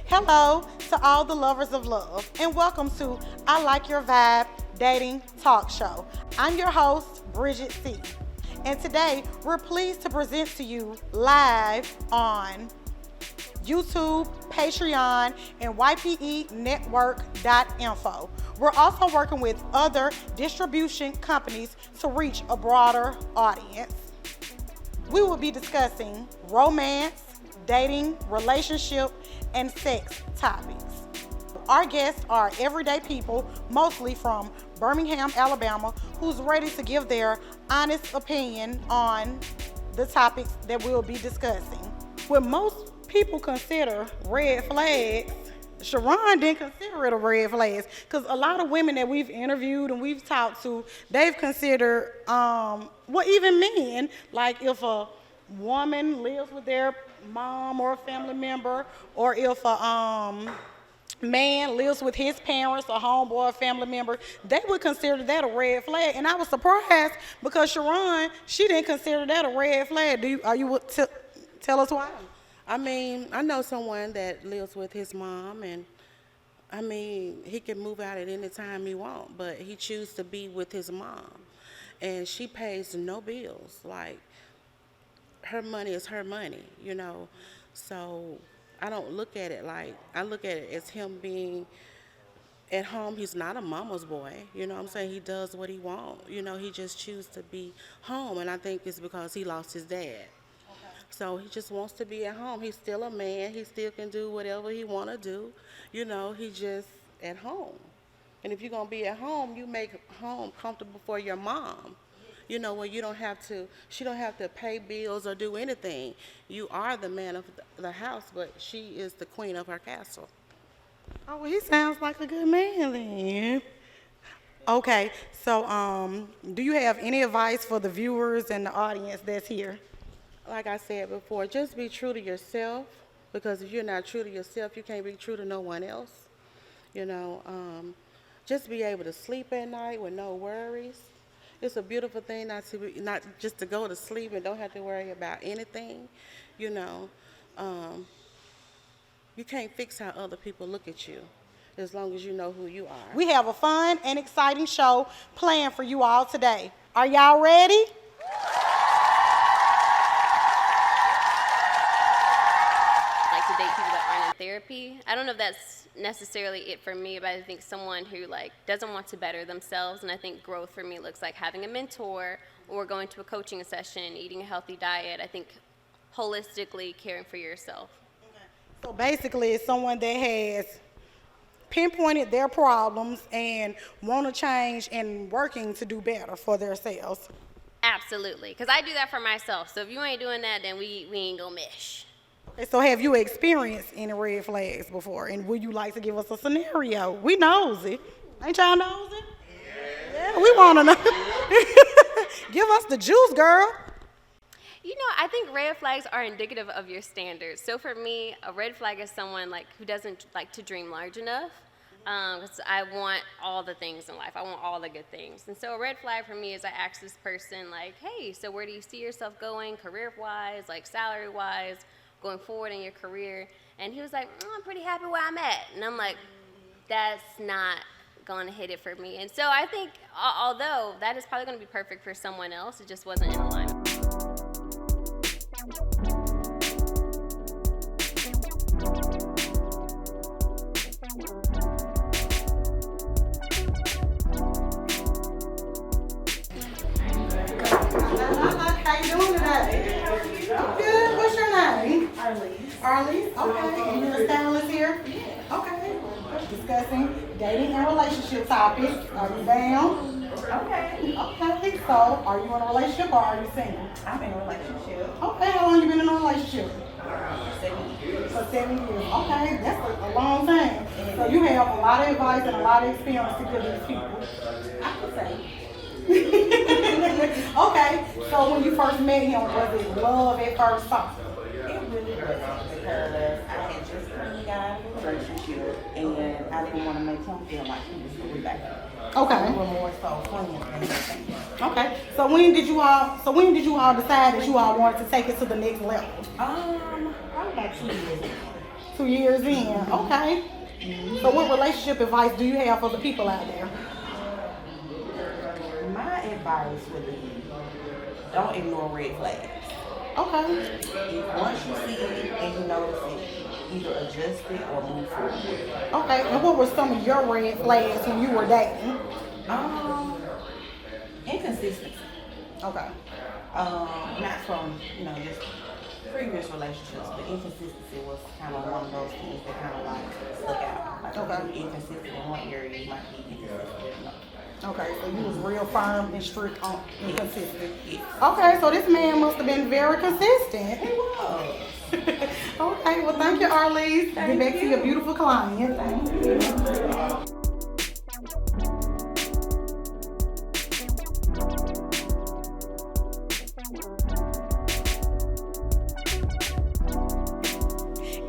Hello to all the lovers of love, and welcome to I Like Your Vibe Dating Talk Show. I'm your host, Bridget C. And today we're pleased to present to you live on YouTube, Patreon, and YPEnetwork.info. We're also working with other distribution companies to reach a broader audience. We will be discussing romance, dating, relationship, and sex topics. Our guests are everyday people, mostly from Birmingham, Alabama, who's ready to give their honest opinion on the topics that we'll be discussing. What most people consider red flags, Sharon didn't consider it a red flag, because a lot of women that we've interviewed and we've talked to, they've considered, even men, like if a woman lives with their mom or a family member, or if a man lives with his parents, a homeboy, or a family member, they would consider that a red flag. And I was surprised because Sharon, she didn't consider that a red flag. Tell us why? I mean, I know someone that lives with his mom, and I mean, he can move out at any time he wants, but he chooses to be with his mom, and she pays no bills. Like, her money is her money, you know. So I don't look at it like, I look at it as him being at home. He's not a mama's boy, you know what I'm saying? He does what he wants, you know. He just chooses to be home, and I think it's because he lost his dad. So he just wants to be at home. He's still a man. He still can do whatever he want to do. You know, he just at home. And if you're going to be at home, you make home comfortable for your mom. You know, where you don't have to, she don't have to pay bills or do anything. You are the man of the house, but she is the queen of her castle. Oh, well, he sounds like a good man then. Okay, so do you have any advice for the viewers and the audience that's here? Like I said before, just be true to yourself, because if you're not true to yourself, you can't be true to no one else. You know, just be able to sleep at night with no worries. It's a beautiful thing not just to go to sleep and don't have to worry about anything. You know, you can't fix how other people look at you as long as you know who you are. We have a fun and exciting show planned for you all today. Are y'all ready? To date people that aren't in therapy. I don't know if that's necessarily it for me, but I think someone who doesn't want to better themselves, and I think growth for me looks like having a mentor or going to a coaching session, eating a healthy diet. I think holistically caring for yourself. Okay. So basically it's someone that has pinpointed their problems and want to change and working to do better for themselves. Absolutely, because I do that for myself. So if you ain't doing that, then we ain't gonna mesh. So have you experienced any red flags before? And would you like to give us a scenario? We nosy. Ain't y'all nosy? Yeah, we want to know. Give us the juice, girl. You know, I think red flags are indicative of your standards. So for me, a red flag is someone who doesn't like to dream large enough. Because I want all the things in life. I want all the good things. And so a red flag for me is I ask this person, hey, so where do you see yourself going career-wise, salary-wise, going forward in your career? And he was like, I'm pretty happy where I'm at. And I'm like, that's not going to hit it for me. And so I think, although that is probably going to be perfect for someone else, it just wasn't in alignment. How you doing today? I'm good. What's your name? Arlene? Okay. And you're the stylist here? Yeah. Okay. Discussing dating and relationship topics. Are you down? Okay. Okay. So, are you in a relationship or are you single? I'm in a relationship. Okay. How long you been in a relationship? 7 years. For 7 years. Okay. That's a long time. So you have a lot of advice and a lot of experience to give these people. I could say. Okay. So when you first met him, was it love at first sight? It really wasn't, because I had just really got out of a relationship and I didn't want to make him feel like he was really back. Okay. We were more so friends than anything. Okay. So when did you all decide that you all wanted to take it to the next level? Probably about 2 years ago. 2 years in. Okay. So what relationship advice do you have for the people out there? My advice would be don't ignore red flags. Okay. If once you see it and you notice it, either adjust it or move forward. Okay. And what were some of your red flags when you were dating? Inconsistency. Okay. Not from, just previous relationships, but inconsistency was kind of one of those things that kind of like stuck out. Like Okay. if you're inconsistent in one area, you might be inconsistent in another. Okay, so you was real firm and strict on and consistent. Yes. Okay, so this man must have been very consistent. It was. Okay, well thank you, Arlise. Get back to your beautiful client. Thank you.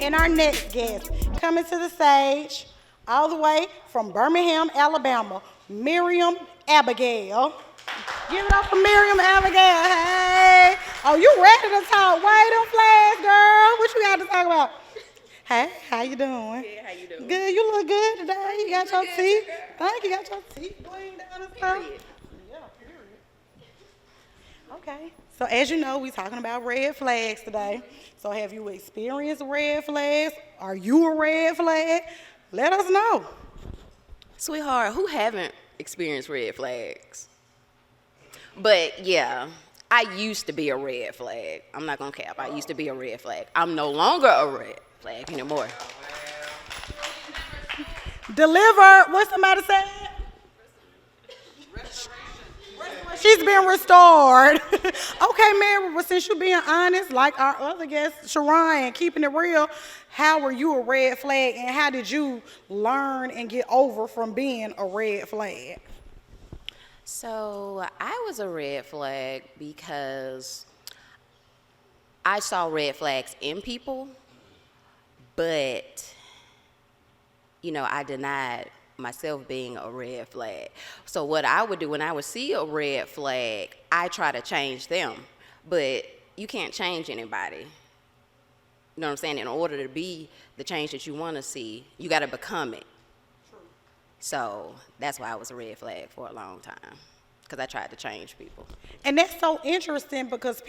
And our next guest, coming to the stage, all the way from Birmingham, Alabama, Miriam Abigail. Give it up for Miriam Abigail. Hey. Oh, you ready to talk? Wait them flags, girl. What you got to talk about? Hey, how you doing? Good, how you doing? Good. You look good today. You got your good, teeth. girl. Thank you. Got your teeth cleaned down and stuff. Period. Yeah, period. Okay. So as you know, we're talking about red flags today. So have you experienced red flags? Are you a red flag? Let us know. Sweetheart, who haven't experienced red flags? But yeah, I used to be a red flag. I'm not gonna cap. I used to be a red flag. I'm no longer a red flag anymore. Deliver. What somebody said? She's been restored. Okay, Mary, well, since you're being honest, like our other guest, Sharon, keeping it real, how were you a red flag and how did you learn and get over from being a red flag? So I was a red flag because I saw red flags in people, but I denied myself being a red flag. So what I would do when I would see a red flag, I try to change them. But you can't change anybody. You know what I'm saying? In order to be the change that you want to see, you got to become it. So that's why I was a red flag for a long time, because I tried to change people. And that's so interesting because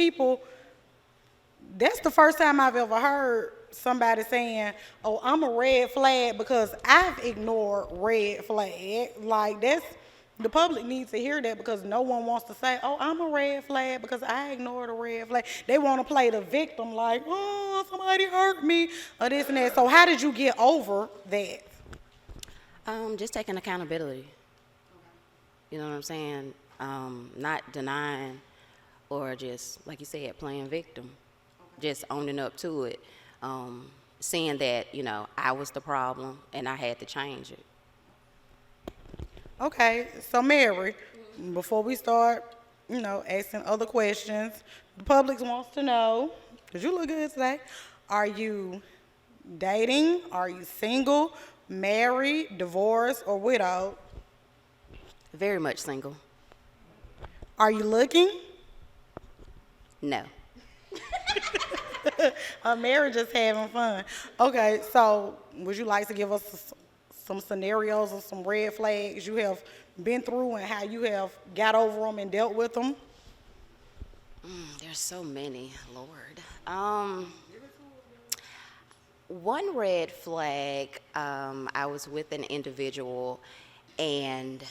that's the first time I've ever heard somebody saying, oh, I'm a red flag because I've ignored red flag. Like the public needs to hear that because no one wants to say, oh, I'm a red flag because I ignored a red flag. They want to play the victim like, oh, somebody hurt me or this and that. So how did you get over that? Just taking accountability. You know what I'm saying? Not denying or just, like you said, playing victim. Just owning up to it. Seeing that, I was the problem and I had to change it. Okay, so Mary, before we start, asking other questions, the public wants to know, because you look good today, are you dating? Are you single, married, divorced, or widowed? Very much single. Are you looking? No. Mary just having fun. Okay, so would you like to give us some scenarios or some red flags you have been through and how you have got over them and dealt with them? There's so many, Lord. One red flag, I was with an individual and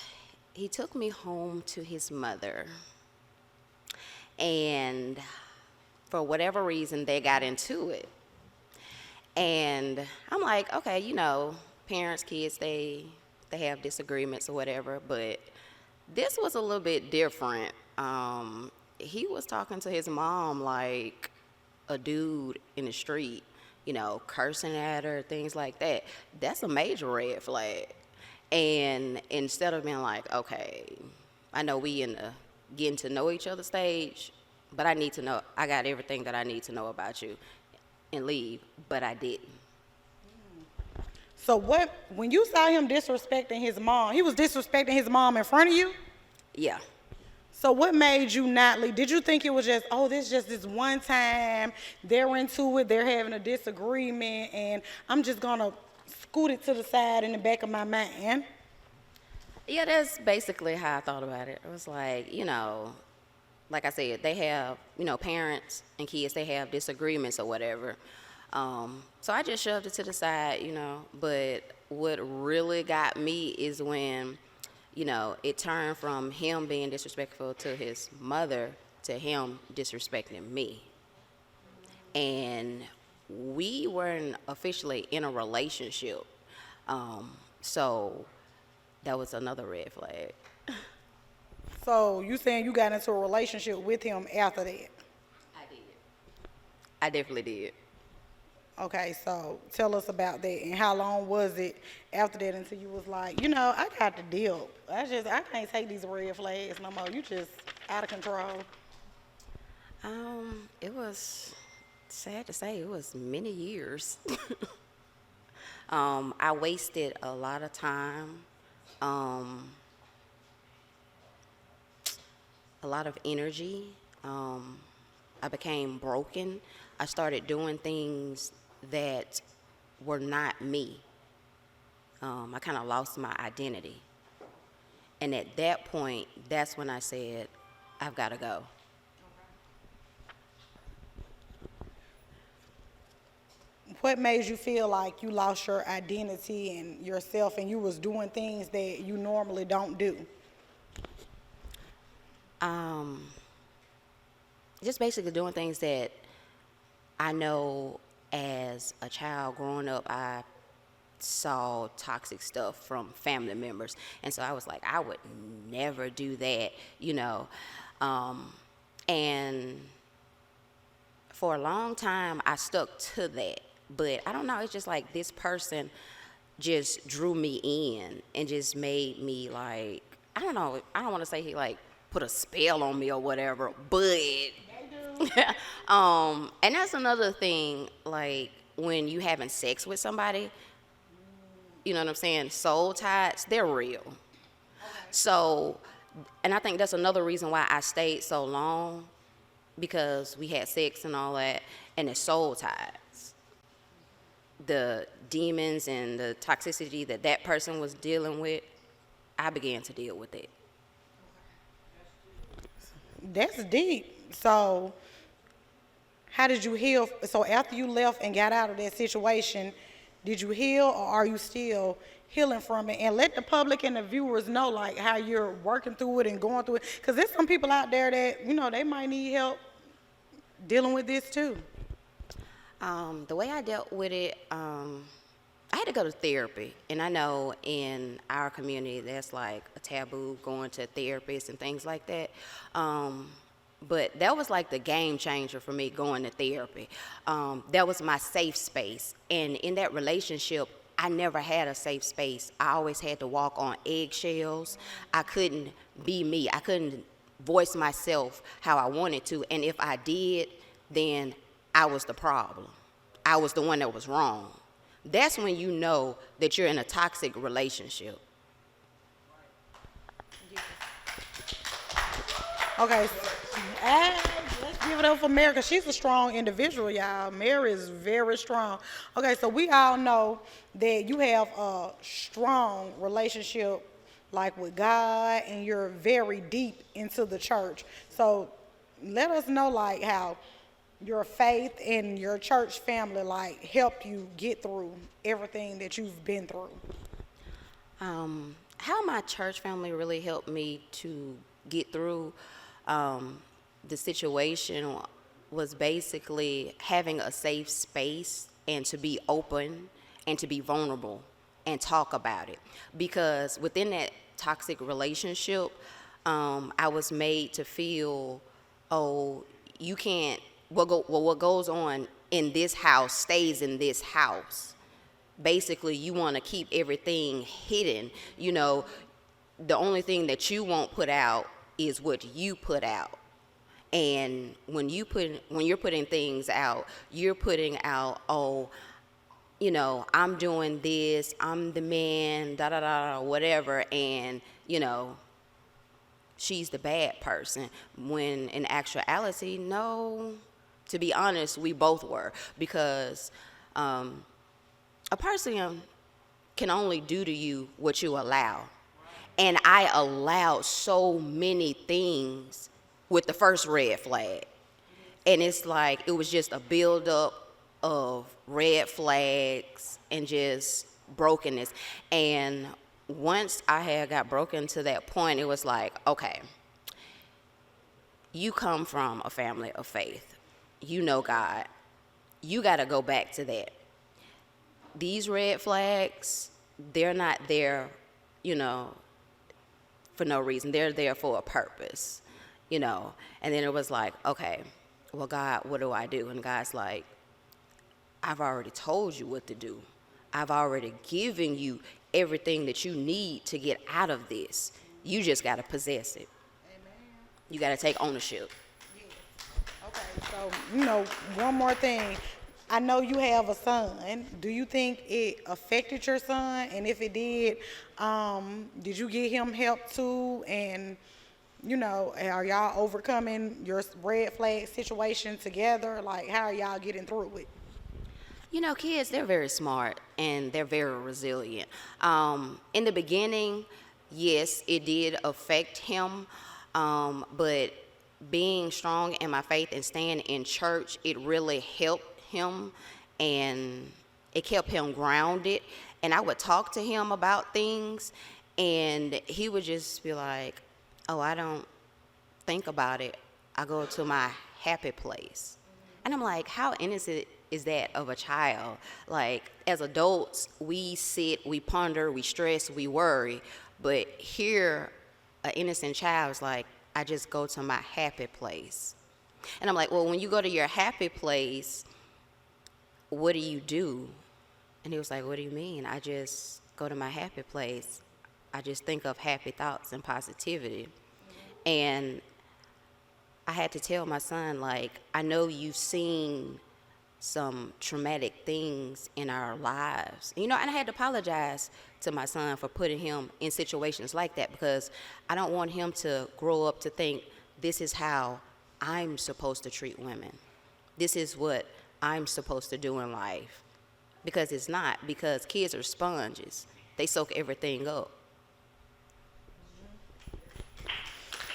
he took me home to his mother. And for whatever reason, they got into it. And I'm like, okay, parents, kids, they have disagreements or whatever, but this was a little bit different. He was talking to his mom like a dude in the street, cursing at her, things like that. That's a major red flag. And instead of being like, okay, I know we in the getting to know each other stage, but I need to know, I got everything that I need to know about you, and leave, but I didn't. So when you saw him disrespecting his mom, he was disrespecting his mom in front of you? Yeah. So what made you not leave? Did you think it was just, oh, this one time, they're into it, they're having a disagreement, and I'm just gonna scoot it to the side in the back of my mind? Yeah, that's basically how I thought about it. It was like, like I said, they have, parents and kids, they have disagreements or whatever. So I just shoved it to the side, But what really got me is when, it turned from him being disrespectful to his mother to him disrespecting me. And we weren't officially in a relationship. So that was another red flag. So you saying you got into a relationship with him after that? I did. I definitely did. Okay, so tell us about that, and how long was it after that until you was like, I got to deal. I can't take these red flags no more. You just out of control. It was sad to say, it was many years. I wasted a lot of time, a lot of energy. I became broken. I started doing things that were not me. I kind of lost my identity. And at that point, that's when I said, I've got to go. What made you feel like you lost your identity and yourself and you was doing things that you normally don't do? Just basically doing things that I know as a child growing up, I saw toxic stuff from family members. And so I was like, I would never do that, And for a long time, I stuck to that. But I don't know, it's just like this person just drew me in and just made me like, I don't know, I don't want to say he like put a spell on me or whatever, but and that's another thing, like when you having sex with somebody, you know what I'm saying, soul ties, they're real. So, and I think that's another reason why I stayed so long, because we had sex and all that, and it's soul ties. The demons and the toxicity that person was dealing with, I began to deal with it. That's deep. So how did you heal? So after you left and got out of that situation, did you heal, or are you still healing from it? And let the public and the viewers know like how you're working through it and going through it, because there's some people out there that they might need help dealing with this too. The way I dealt with it, I had to go to therapy. And I know in our community that's like a taboo, going to therapists and things like that. But that was like the game changer for me, going to therapy. That was my safe space. And in that relationship, I never had a safe space. I always had to walk on eggshells. I couldn't be me. I couldn't voice myself how I wanted to. And if I did, then I was the problem. I was the one that was wrong. That's when you know that you're in a toxic relationship. Okay, let's give it up for Mary, because she's a strong individual, y'all. Mary is very strong. Okay, so we all know that you have a strong relationship, like with God, and you're very deep into the church. So let us know, like, how your faith and your church family, like, helped you get through everything that you've been through. How my church family really helped me to get through the situation was basically having a safe space and to be open and to be vulnerable and talk about it. Because within that toxic relationship, I was made to feel, oh, you can't, what goes on in this house stays in this house. Basically, you want to keep everything hidden. The only thing that you won't put out is what you put out. And when you're putting things out, you're putting out, oh, I'm doing this, I'm the man, da da da, whatever, and she's the bad person, when in actuality, no, to be honest, we both were, because a person can only do to you what you allow. And I allowed so many things with the first red flag. And it's like it was just a buildup of red flags and just brokenness. And once I had got broken to that point, it was like, okay, you come from a family of faith. You know God. You got to go back to that. These red flags, they're not there, you know, for no reason. They're there for a purpose, you know. And then it was like, okay, well, God, what do I do? And God's like, I've already told you what to do. I've already given you everything that you need to get out of this. You just got to possess it. Amen. You got to take ownership. Okay, so, you know, one more thing. I know you have a son. Do you think it affected your son? And if it did you get him help too? And, you know, are y'all overcoming your red flag situation together? Like, how are y'all getting through it? You know, kids, they're very smart and they're very resilient. In the beginning, yes, it did affect him, but being strong in my faith and staying in church, it really helped him, and it kept him grounded. And I would talk to him about things, and he would just be like, oh, I don't think about it. I go to my happy place. And I'm like, how innocent is that of a child? Like, as adults, we sit, we ponder, we stress, we worry. But here, an innocent child is like, I just go to my happy place. And I'm like, well, when you go to your happy place, what do? And he was like, what do you mean? I just go to my happy place. I just think of happy thoughts and positivity. And I had to tell my son, like, I know you've seen some traumatic things in our lives. You know, and I had to apologize to my son for putting him in situations like that, because I don't want him to grow up to think this is how I'm supposed to treat women. This is what I'm supposed to do in life. Because it's not, because kids are sponges. They soak everything up.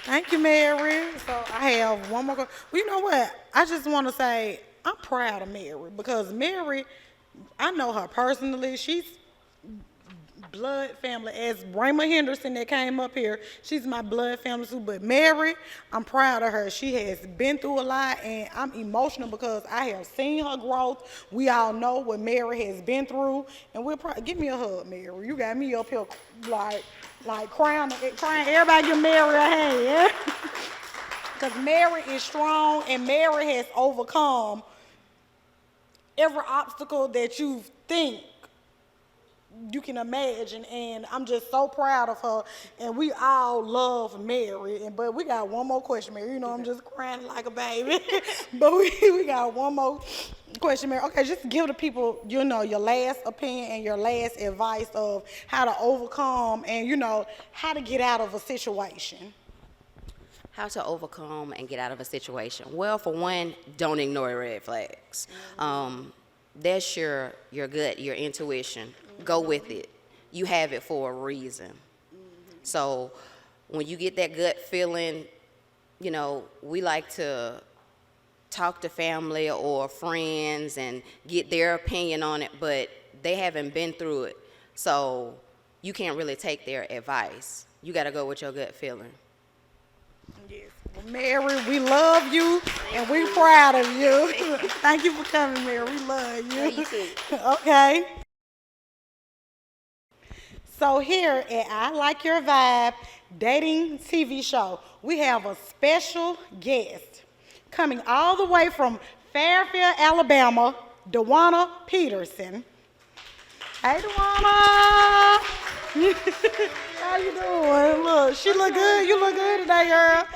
Thank you, Mary. So I have one more. Well, you know what? I just want to say I'm proud of Mary, because Mary, I know her personally. She's blood family. As Rayma Henderson that came up here, she's my blood family too. But Mary, I'm proud of her. She has been through a lot, and I'm emotional because I have seen her growth. We all know what Mary has been through, and we'll probably give me a hug, Mary. You got me up here like crying. Everybody give Mary a hand. Because Mary is strong, and Mary has overcome every obstacle that you think you can imagine, and I'm just so proud of her, and we all love Mary. But we got one more question, Mary. You know I'm just crying like a baby. But we got one more question, Mary. Okay, just give the people, you know, your last opinion and your last advice of how to overcome and, you know, how to get out of a situation. How to overcome and get out of a situation? Well, for one, don't ignore the red flags. That's your gut, your intuition. Go with it. You have it for a reason. So when you get that gut feeling, you know, we like to talk to family or friends and get their opinion on it, but they haven't been through it. So you can't really take their advice. You got to go with your gut feeling. Yes. Well, Mary, we love you, and we're proud of you. Thank you for coming, Mary. We love you. You too. Okay. So here at I Like Your Vibe dating TV show, we have a special guest coming all the way from Fairfield, Alabama, Dewana Peterson. Hey, Dewana. How you doing? Look, she look good. You look good today, girl.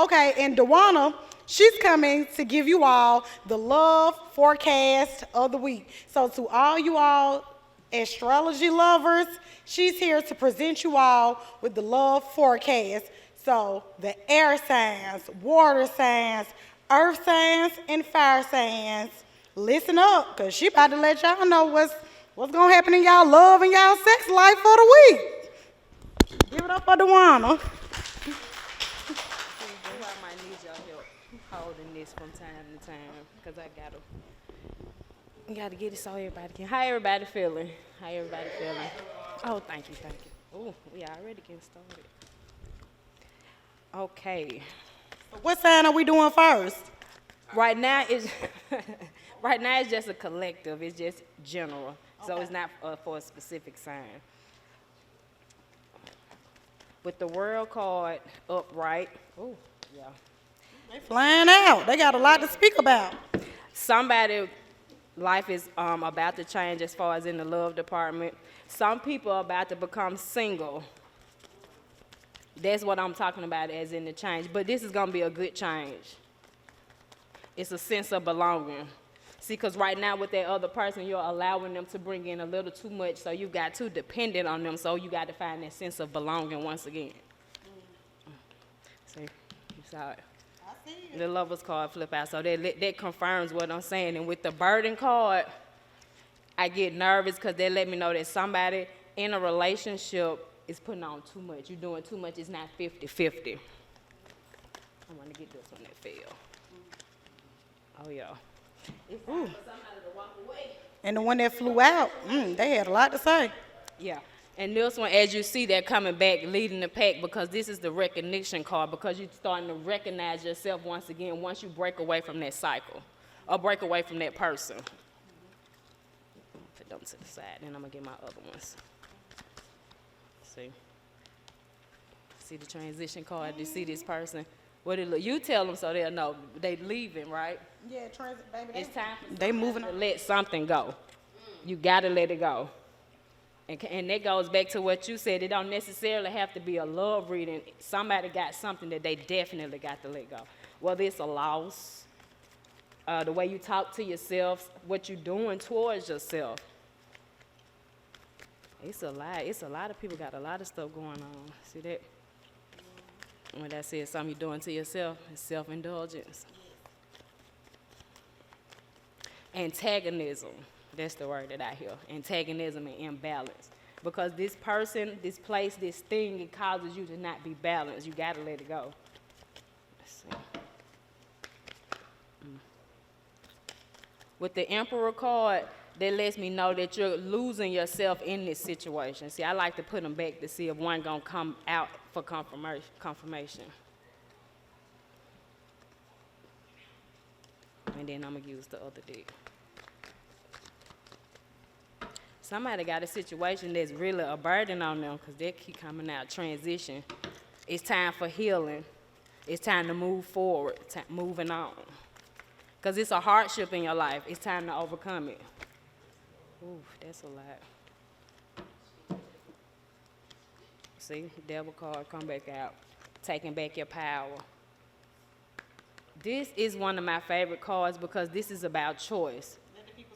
Okay, and Dewana, she's coming to give you all the love forecast of the week. So to all you all astrology lovers, she's here to present you all with the love forecast. So the air signs, water signs, earth signs, and fire signs, listen up, because she about to let y'all know what's going to happen in y'all love and y'all sex life for the week. Give it up for Dewana. I might need your help holding this from time to time because I gotta get it so everybody can. How everybody feeling? Oh, thank you. Oh, we already getting started. Okay. What sign are we doing first? Right now it's just a collective. It's just general, so it's not for a specific sign. With the world card upright. Oh, yeah. They flying out. They got a lot to speak about. Somebody life is about to change as far as in the love department. Some people are about to become single. That's what I'm talking about as in the change. But this is going to be a good change. It's a sense of belonging. See, because right now with that other person, you're allowing them to bring in a little too much, so you got too dependent on them, so you got to find that sense of belonging once again. See, you saw it. The Lover's card flip out, so that confirms what I'm saying. And with the Burden card, I get nervous because they let me know that somebody in a relationship is putting on too much. You're doing too much. It's not 50-50. I want to get this one that fell. Oh, yeah. It's time for somebody to walk away. And the one that flew out, they had a lot to say. Yeah. And this one, as you see, they're coming back, leading the pack, because this is the recognition card, because you're starting to recognize yourself once again once you break away from that cycle or break away from that person. Put them to the side, then I'm going to get my other ones. See the transition card? You see this person? What it look? You tell them so they'll know. They leaving, right? Yeah, transit, baby. It's time for They moving to let something go. You got to let it go. And that goes back to what you said. It don't necessarily have to be a love reading. Somebody got something that they definitely got to let go. Whether it's a loss, the way you talk to yourself, what you're doing towards yourself. It's a lot. It's a lot of people got a lot of stuff going on. See that? When that says something you're doing to yourself, it's self-indulgence. Antagonism. That's the word that I hear. Antagonism and imbalance. Because this person, this place, this thing, it causes you to not be balanced. You got to let it go. Let's see. With the Emperor card, that lets me know that you're losing yourself in this situation. See, I like to put them back to see if one going to come out for confirmation. And then I'm going to use the other deck. Somebody got a situation that's really a burden on them because they keep coming out, transition. It's time for healing. It's time to move forward, moving on. Because it's a hardship in your life. It's time to overcome it. Ooh, that's a lot. See, devil card, come back out. Taking back your power. This is one of my favorite cards because this is about choice.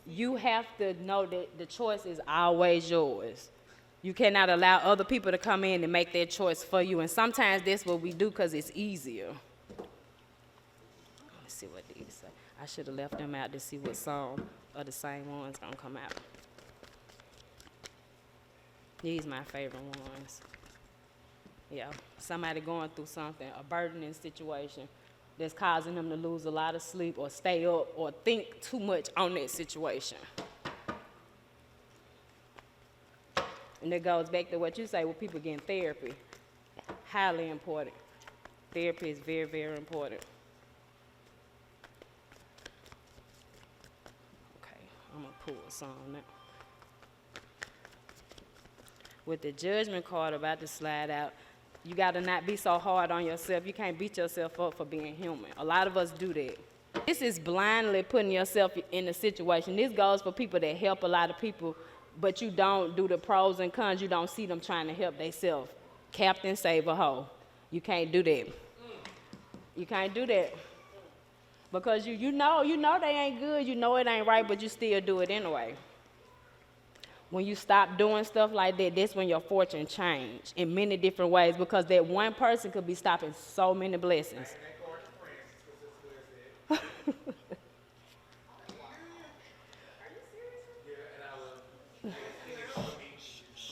You have to know that the choice is always yours. You cannot allow other people to come in and make their choice for you. And sometimes that's what we do because it's easier. Let's see what these say. I should have left them out to see what song of the same ones gonna come out. These my favorite ones. Yeah, somebody going through something, a burdening situation that's causing them to lose a lot of sleep or stay up or think too much on that situation. And that goes back to what you say with people getting therapy. Highly important. Therapy is very, very important. Okay, I'm gonna pull some now. With the Judgment card about to slide out, you got to not be so hard on yourself. You can't beat yourself up for being human. A lot of us do that. This is blindly putting yourself in a situation. This goes for people that help a lot of people, but you don't do the pros and cons. You don't see them trying to help themselves. Captain save a hoe. You can't do that. You can't do that. Because you know they ain't good. You know it ain't right, but you still do it anyway. When you stop doing stuff like that, that's when your fortune change in many different ways, because that one person could be stopping so many blessings.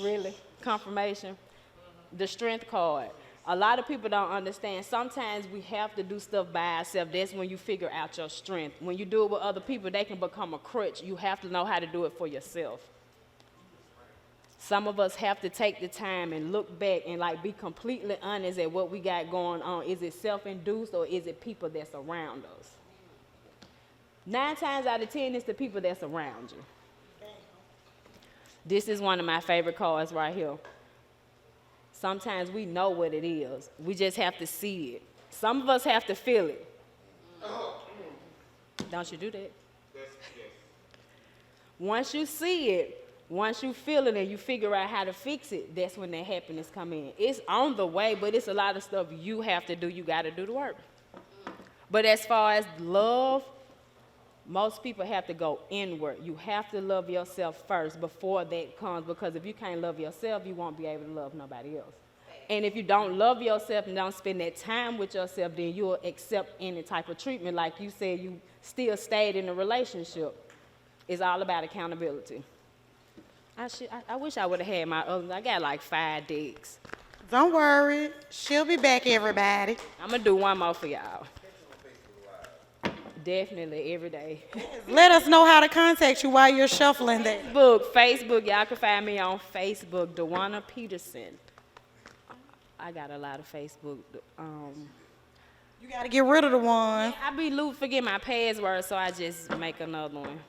Really? Confirmation. The strength card. A lot of people don't understand. Sometimes we have to do stuff by ourselves. That's when you figure out your strength. When you do it with other people, they can become a crutch. You have to know how to do it for yourself. Some of us have to take the time and look back and like be completely honest at what we got going on. Is it self-induced or is it people that's around us? 9 times out of 10, it's the people that's around you. This is one of my favorite cards right here. Sometimes we know what it is. We just have to see it. Some of us have to feel it. Don't you do that? Once you see it, once you feel it and you figure out how to fix it, that's when that happiness come in. It's on the way, but it's a lot of stuff you have to do. You got to do the work. But as far as love, most people have to go inward. You have to love yourself first before that comes, because if you can't love yourself, you won't be able to love nobody else. And if you don't love yourself and don't spend that time with yourself, then you'll accept any type of treatment. Like you said, you still stayed in a relationship. It's all about accountability. I wish I would have had my other. I got like 5 dicks. Don't worry. She'll be back, everybody. I'm going to do one more for y'all. Definitely every day. Let us know how to contact you while you're shuffling that. Facebook, y'all can find me on Facebook, Dewana Peterson. I got a lot of Facebook. You got to get rid of the one. I be forget my password, so I just make another one.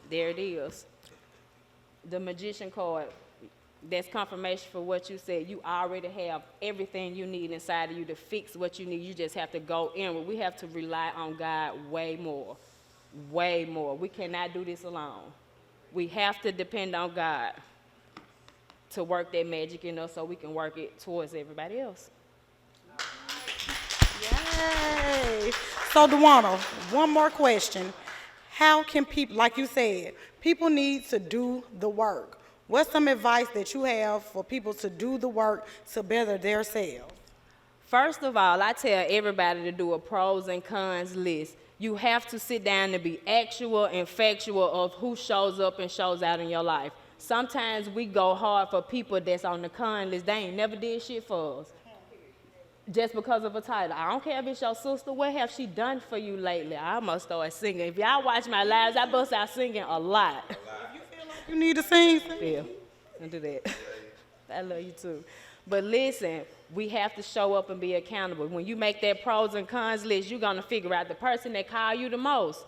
There it is. The magician card. That's confirmation for what you said. You already have everything you need inside of you to fix what you need. You just have to go inward. We have to rely on God way more. Way more. We cannot do this alone. We have to depend on God to work that magic in us so we can work it towards everybody else. Yay. So, Dewana, one more question. How can people, like you said, people need to do the work. What's some advice that you have for people to do the work to better themselves? First of all, I tell everybody to do a pros and cons list. You have to sit down and be actual and factual of who shows up and shows out in your life. Sometimes we go hard for people that's on the con list. They ain't never did shit for us. Just because of a title. I don't care if it's your sister. What have she done for you lately? I almost started singing. If y'all watch my lives, I bust out singing a lot. You need to sing. Yeah, don't do that. I love you too. But listen, we have to show up and be accountable. When you make that pros and cons list, you're going to figure out the person that call you the most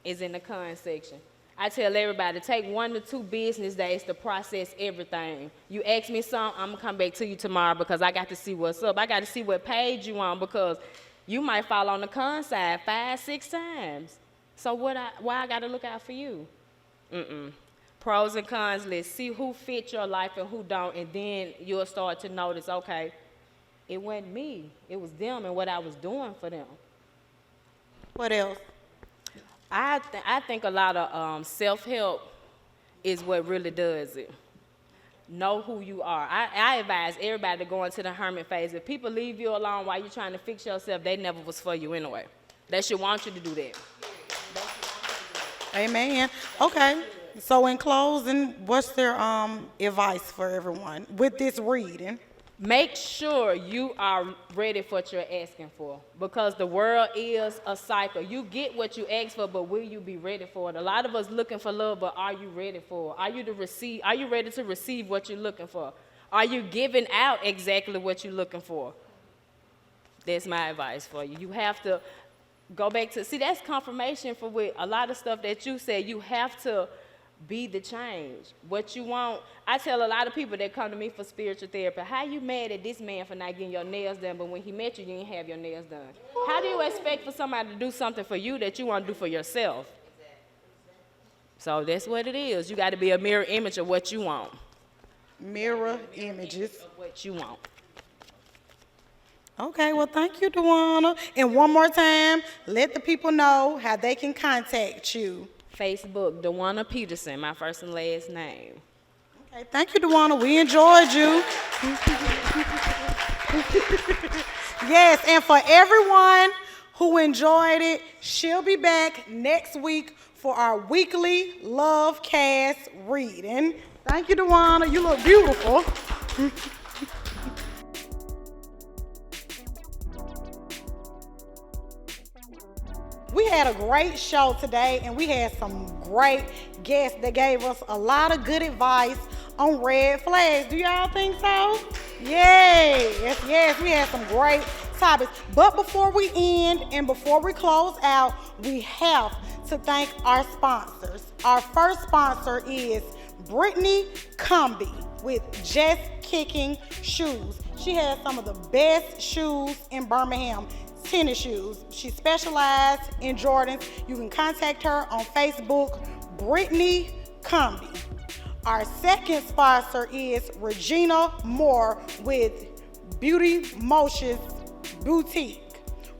is in the cons section. I tell everybody, take 1 to 2 business days to process everything. You ask me something, I'm going to come back to you tomorrow because I got to see what's up. I got to see what page you on because you might fall on the con side 5, 6 times. So why I got to look out for you? Pros and cons list. See who fits your life and who don't, and then you'll start to notice, okay, it wasn't me. It was them and what I was doing for them. What else? I think a lot of self-help is what really does it. Know who you are. I advise everybody to go into the hermit phase. If people leave you alone while you're trying to fix yourself, they never was for you anyway. They should want you to do that. Amen. Okay. So in closing, what's their advice for everyone with this reading? Make sure you are ready for what you're asking for, because the world is a cycle. You get what you ask for, but will you be ready for it? A lot of us looking for love, but are you ready for it? Are you ready to receive what you're looking for? Are you giving out exactly what you're looking for? That's my advice for you. You have to go back to, see, that's confirmation for what a lot of stuff that you said. You have to be the change. What you want. I tell a lot of people that come to me for spiritual therapy, how you mad at this man for not getting your nails done, but when he met you, you didn't have your nails done? How do you expect for somebody to do something for you that you want to do for yourself? So that's what it is. You got to be a mirror image of what you want. Mirror images. Of what you want. Okay, well, thank you, Dewana. And one more time, let the people know how they can contact you. Facebook, Dewana Peterson, my first and last name. Okay, thank you, Dewana. We enjoyed you. Yes, and for everyone who enjoyed it, she'll be back next week for our weekly Love Cast reading. Thank you, Dewana. You look beautiful. We had a great show today, and we had some great guests that gave us a lot of good advice on red flags. Do y'all think so? Yes, we had some great topics. But before we end and before we close out, we have to thank our sponsors. Our first sponsor is Brittany Cumby with Just Kicking Shoes. She has some of the best shoes in Birmingham. Tennis shoes. She specializes in Jordans. You can contact her on Facebook, Brittany Cumby. Our second sponsor is Regina Moore with Beauty Motions Boutique.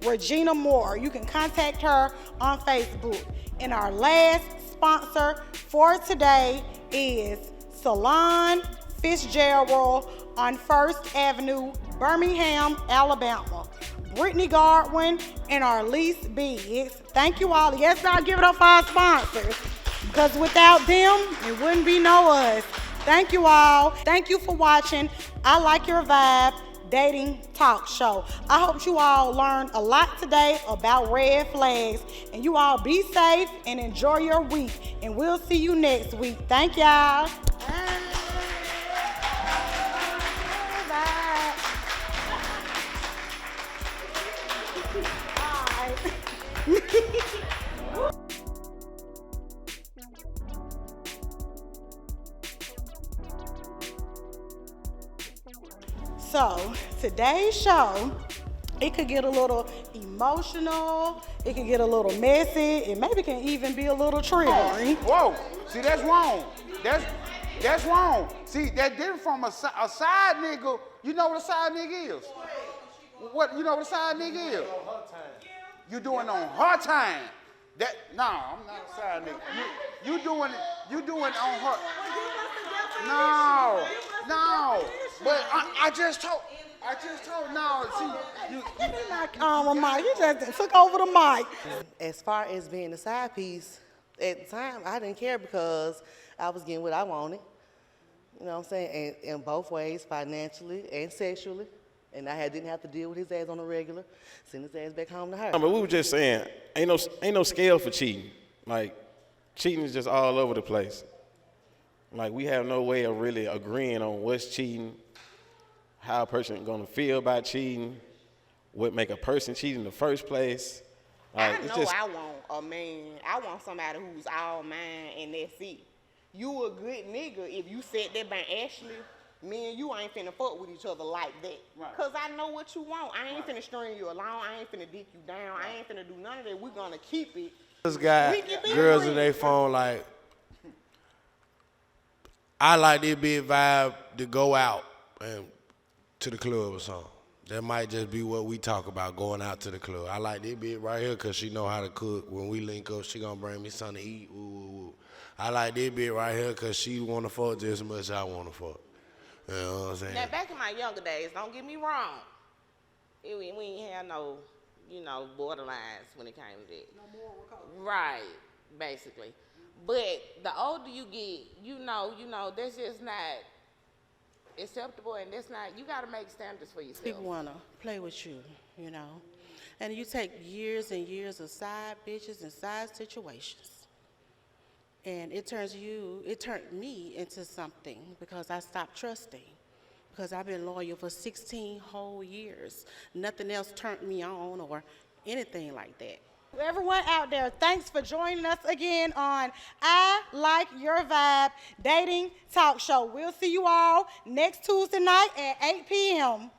Regina Moore. You can contact her on Facebook. And our last sponsor for today is Salon Fitzgerald on 1st Avenue, Birmingham, Alabama. Brittany Godwin and Arlise Biggs. Thank you all. Yes, I'll give it up for our sponsors, because without them, it wouldn't be no us. Thank you all. Thank you for watching I Like Your Vibe Dating Talk Show. I hope you all learned a lot today about red flags, and you all be safe and enjoy your week, and we'll see you next week. Thank y'all. Bye. So, today's show, it could get a little emotional, it could get a little messy, and maybe can even be a little triggering. Whoa, see, that's wrong. That's wrong. See, that's different from a side nigga. You know what a side nigga is? What, you know what a side nigga is? You doing on her time. No, I'm not a side nigga. You doing it on her. No. But I just told, no, see, you just took over the mic. As far as being a side piece, at the time, I didn't care because I was getting what I wanted. You know what I'm saying? And in both ways, financially and sexually. And I didn't have to deal with his ass on the regular. Send his ass back home to her. But we were just saying, ain't no scale for cheating. Like, cheating is just all over the place. Like, we have no way of really agreeing on what's cheating, how a person is gonna feel about cheating, what make a person cheat in the first place. Like, I know I want a man. I want somebody who's all mine and that's it. You a good nigga if you said that by Ashley. Me and you ain't finna fuck with each other like that. Right. Cause I know what you want. I ain't finna string you along. I ain't finna dick you down. I ain't finna do none of that. We're gonna keep it. This guy, girls in their phone like, I like this big vibe to go out and to the club or something. That might just be what we talk about, going out to the club. I like this bitch right here because she know how to cook. When we link up, she gonna bring me something to eat. Ooh, ooh, ooh. I like this bitch right here because she want to fuck just as much as I want to fuck. You know what I'm saying? Now, back in my younger days, don't get me wrong. We ain't have no, borderlines when it came to that. No moral code. Right, basically. But the older you get, you know, that's just not acceptable, and that's not, you got to make standards for yourself. People want to play with you, And you take years and years of side bitches and side situations. And it turned me into something because I stopped trusting. Because I've been loyal for 16 whole years. Nothing else turned me on or anything like that. Everyone out there, thanks for joining us again on I Like Your Vibe Dating Talk Show. We'll see you all next Tuesday night at 8 p.m.